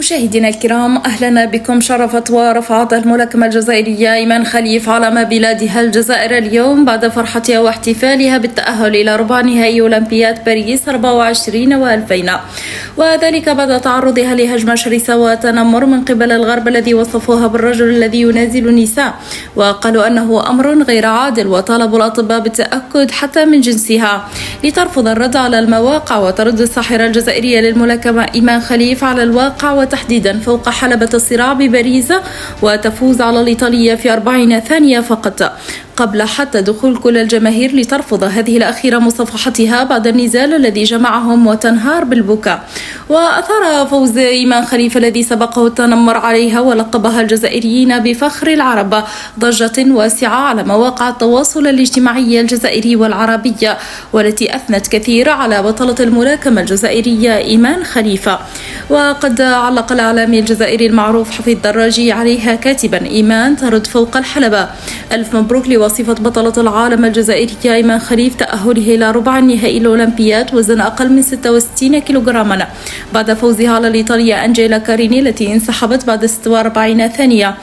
مشاهدينا الكرام، أهلا بكم. شرفت ورفعت الملاكمة الجزائرية إيمان خليف علم بلادها الجزائر اليوم بعد فرحتها واحتفالها بالتأهل إلى ربع نهائي أولمبياد باريس 24 و2000، وذلك بعد تعرضها لهجمة شرسة وتنمر من قبل الغرب الذي وصفوها بالرجل الذي ينازل النساء، وقالوا أنه أمر غير عادل، وطالبوا الأطباء بالتأكد حتى من جنسها لترفض الرد على المواقع وترد الساحرة الجزائرية للملاكمة إيمان خليف على الواقع وتحديدا فوق حلبة الصراع بباريس، وتفوز على الإيطالية في 40 ثانية فقط قبل حتى دخول كل الجماهير لترفض هذه الأخيرة مصافحتها بعد النزال الذي جمعهم وتنهار بالبكاء. وأثار فوز إيمان خليف الذي سبقه التنمر عليها ولقبها الجزائريين بفخر العرب ضجة واسعة على مواقع التواصل الاجتماعي الجزائري والعربية، والتي أثنت كثير على بطلة الملاكمة الجزائرية إيمان خليفة. وقد علق الإعلامي الجزائري المعروف حفيظ دراجي عليها كاتبا: إيمان ترد فوق الحلبة، ألف مبروك لوصفة بطلة العالم الجزائرية إيمان خليف تأهله إلى ربع النهائي الأولمبياد وزن أقل من 66 كيلوغراما بعد فوزها على الإيطالية أنجيلا كاريني التي انسحبت بعد 46 ثانية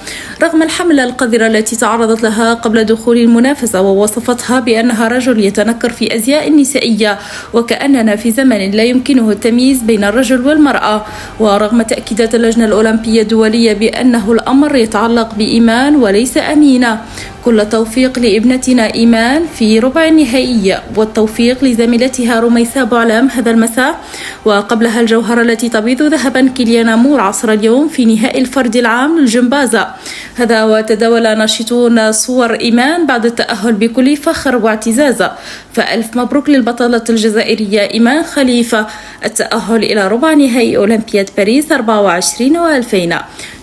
رغم الحملة القذرة التي تعرضت لها قبل دخول المنافسة، ووصفتها بأنها رجل يتنكر في أزياء نسائية وكأننا في زمن لا يمكنه التمييز بين الرجل والمرأة. ورغم تأكيدات اللجنة الأولمبية الدولية بأنه الأمر يتعلق بإيمان وليس أمينة، كل التوفيق لابنتنا إيمان في ربع النهائي، والتوفيق لزميلتها رميساء بوعلام هذا المساء، وقبلها الجوهرة التي تبيض ذهبا كيليان مور عصر اليوم في نهائي الفرد العام للجمبازة. هذا وتداول ناشطون صور إيمان بعد التأهل بكل فخر واعتزاز، فألف مبروك للبطلة الجزائرية إيمان خليفة التأهل إلى ربع نهائي أولمبياد باريس 24 و2000.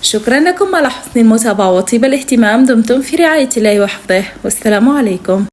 شكرا لكم على حسن المتابعة وطيب الاهتمام، دمتم في رعاية الله وحفظه، والسلام عليكم.